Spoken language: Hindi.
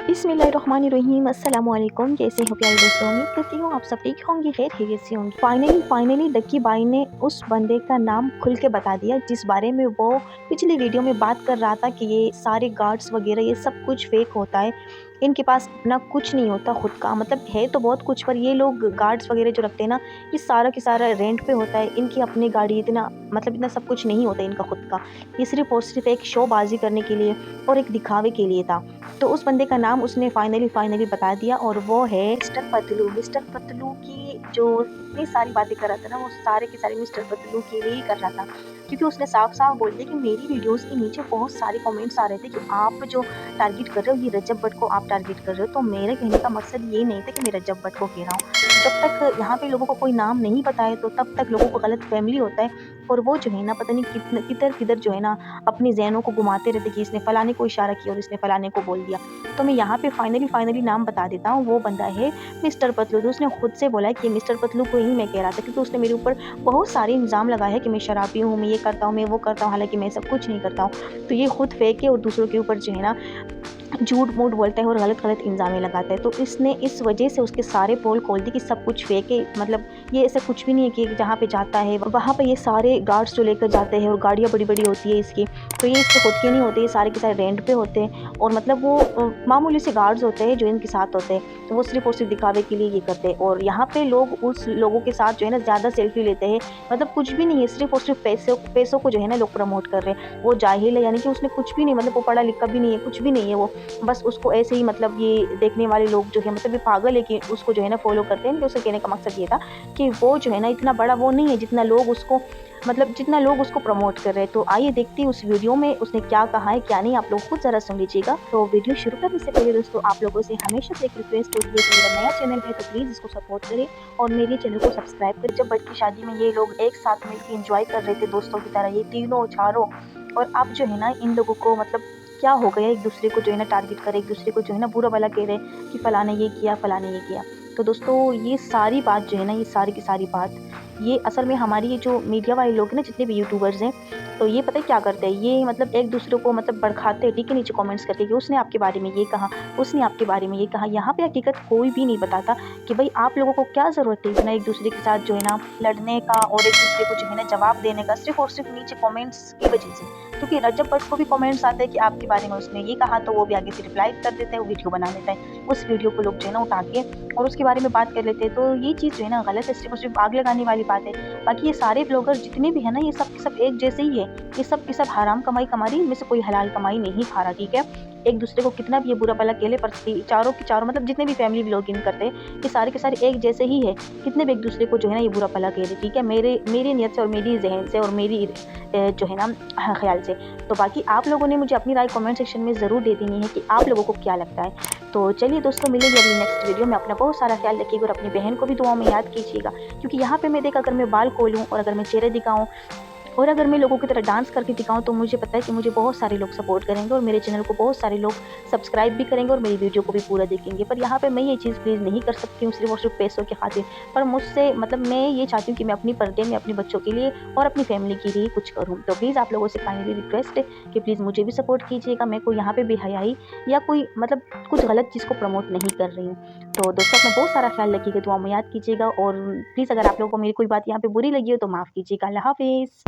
बिस्मिल्लाहिर्रहमानिर्रहीम, अस्सलाम वालेकुम। कैसे हो प्यारे दोस्तों, उम्मीद करती हूँ आप सब ठीक होंगे, खैरियत से होंगे। फाइनली लकी बाई ने उस बंदे का नाम खुल के बता दिया जिस बारे में वो पिछली वीडियो में बात कर रहा था कि ये सारे गार्ड्स वगैरह ये सब कुछ फेक होता है, इनके पास अपना कुछ नहीं होता खुद का। मतलब है तो बहुत कुछ, पर ये लोग गार्ड्स वगैरह जो रखते हैं ना, ये सारा के सारा रेंट पे होता है। इनकी अपनी गाड़ी इतना मतलब इतना सब कुछ नहीं होता इनका खुद का। ये सिर्फ और सिर्फ एक शोबाजी करने के लिए और एक दिखावे के लिए था। तो उस बंदे का नाम उसने फाइनली बता दिया और वो है मिस्टर पतलू। मिस्टर पतलू की जो इतनी सारी बातें कर रहा था ना, वो सारे के सारे मिस्टर पतलू के लिए ही कर रहा था, क्योंकि उसने साफ साफ बोल दिया कि मेरी वीडियोस के नीचे बहुत सारे कमेंट्स आ रहे थे कि आप जो टारगेट कर रहे हो ये रजब भट्ट को आप टारगेट कर रहे हो। तो मेरे कहने का मकसद ये नहीं था कि मैं रजब भट्ट को कह रहा हूँ। जब तक यहाँ पे लोगों को कोई नाम नहीं पता है तो तब तक लोगों को गलत फैमिली होता है, और वो जो है ना पता नहीं किधर किधर जो है ना अपनी जहनों को घुमाते रहते कि इसने फलाने को इशारा किया और इसने फलाने को बोल दिया। तो मैं यहाँ पे फाइनली नाम बता देता हूँ। वो बंदा है मिस्टर पतलू। तो उसने खुद से बोला है कि मिस्टर पतलू को ही मैं कह रहा था, क्योंकि उसने मेरे ऊपर बहुत सारे इल्ज़ाम लगाए हैं कि मैं शराबी हूँ, मैं ये करता हूँ, मैं वो करता हूँ, हालांकि मैं सब कुछ नहीं करता हूँ। तो ये खुद फेंक के और दूसरों के ऊपर जो है ना झूठ मूठ बोलता है और गलत इल्ज़ामें लगाता है। तो इसने इस वजह से उसके सारे पोल खोल दिए कि सब कुछ फेक है। मतलब ये ऐसा कुछ भी नहीं है कि जहाँ पे जाता है वहाँ पे ये सारे गार्ड्स जो लेकर जाते हैं, और गाड़ियाँ बड़ी बड़ी होती है इसकी, तो ये इसके खुद के नहीं होते, ये सारे के सारे रेंट पे होते हैं। और मतलब वो मामूली से गार्ड्स होते हैं जो इनके साथ होते हैं, तो वो सिर्फ और सिर्फ दिखावे के लिए ये करते हैं। और यहाँ पे लोग उस लोगों के साथ जो है ना ज़्यादा सेल्फी लेते हैं। मतलब कुछ भी नहीं है, सिर्फ और सिर्फ पैसों को जो है ना लोग प्रमोट कर रहे हैं। वो जाहिल है, यानी कि उसने कुछ भी नहीं, मतलब वो पढ़ा लिखा भी नहीं है, कुछ भी नहीं है वो, बस उसको ऐसे ही मतलब ये देखने वाले लोग जो है मतलब ये पागल है कि उसको जो है ना फॉलो करते हैं। तो उसके कहने का मकसद ये था कि वो जो है ना इतना बड़ा वो नहीं है जितना लोग उसको जितना लोग उसको प्रमोट कर रहे हैं। तो आइए देखते हैं उस वीडियो में उसने क्या कहा है क्या नहीं, आप लोग खुद ज़रा सुन लीजिएगा। तो वीडियो शुरू करने से पहले दोस्तों आप लोगों से हमेशा से एक रिक्वेस्ट होती है कि मेरा नया चैनल है तो प्लीज़ इसको सपोर्ट करें और मेरे चैनल को सब्सक्राइब करें। जब बट की शादी में ये लोग एक साथ मिलकर इंजॉय कर रहे थे दोस्तों की तरह, ये तीनों चारों, और अब जो है ना इन लोगों को मतलब क्या हो गया, एक दूसरे को जो है ना टारगेट करे, एक दूसरे को जो है ना बुरा भला कह रहे कि फलाने ये किया फलाने ये किया। तो दोस्तों ये सारी बात जो है ना, ये सारी की सारी बात ये असल में हमारी ये जो मीडिया वाले लोग हैं ना, जितने भी यूट्यूबर्स हैं, तो ये पता है क्या करते हैं, ये मतलब एक दूसरे को मतलब भड़काते हैं, ठीक है, नीचे कमेंट्स करके कि उसने आपके बारे में ये कहा, उसने आपके बारे में ये कहा। यहाँ पे हकीकत कोई भी नहीं बताता कि भाई आप लोगों को क्या ज़रूरत है इतना एक दूसरे के साथ जो है ना लड़ने का और एक दूसरे को जो है ना जवाब देने का, सिर्फ और सिर्फ नीचे कमेंट्स की वजह से। क्योंकि रजब भट्ट को भी कमेंट्स आते हैं कि आपके बारे में उसने ये कहा, तो वो भी आगे से रिप्लाई कर देता है, वो वीडियो बना लेता है, उस वीडियो को लोग जो है ना उठा के और उसके बारे में बात कर लेते हैं। तो ये चीज़ जो है ना गलत है, सिर्फ और सिर्फ आग लगाने वाली बात है। बाकी ये सारे ब्लॉगर जितने भी है ना, ये सब के सब एक जैसे ही है, ये सब के सब हराम कमाई कमा रही, इनमें से कोई हलाल कमाई नहीं खा रहा, ठीक है। एक दूसरे को कितना भी ये बुरा भला कहले, पर चारों के चारों मतलब जितने भी फैमिली व्लॉगिंग करते हैं ये सारे के सारे एक जैसे ही है, कितने भी एक दूसरे को जो है ना ये बुरा भला कह रहे, ठीक है, मेरी नीयत से और मेरी जहन से और मेरी जो है ना ख्याल से। तो बाकी आप लोगों ने मुझे अपनी राय कमेंट सेक्शन में ज़रूर दे देनी है कि आप लोगों को क्या लगता है। तो चलिए दोस्तों, मिलेंगे अगली नेक्स्ट वीडियो में। अपना बहुत सारा ख्याल रखिएगा और अपनी बहन को भी दुआ में याद कीजिएगा, क्योंकि यहाँ पे मैं देख अगर मैं बाल खोलूँ और अगर मैं चेहरे दिखाऊँ और अगर मैं लोगों की तरह डांस करके दिखाऊँ, तो मुझे पता है कि मुझे बहुत सारे लोग सपोर्ट करेंगे और मेरे चैनल को बहुत सारे लोग सब्सक्राइब भी करेंगे और मेरी वीडियो को भी पूरा देखेंगे। पर यहाँ पे मैं ये चीज़ प्लीज़ नहीं कर सकती हूँ सिर्फ और सिर्फ पैसों की खातिर। पर मुझसे मतलब मैं ये चाहती हूँ कि मैं अपनी पर्दे में अपने बच्चों के लिए और अपनी फैमिली के लिए कुछ करूँ। तो प्लीज़ आप लोगों से फाइनली रिक्वेस्ट है कि प्लीज़ मुझे भी सपोर्ट कीजिएगा। मैं कोई यहाँ पे बेहयाई या कोई मतलब कुछ गलत चीज़ को प्रमोट नहीं कर रही हूँ। तो दोस्तों अपना बहुत सारा ख्याल रखिएगा, दुआ में याद कीजिएगा, और प्लीज़ अगर आप लोगों को मेरी कोई बात यहाँ पे बुरी लगी हो तो माफ़ कीजिएगा। अल्लाह हाफिज़।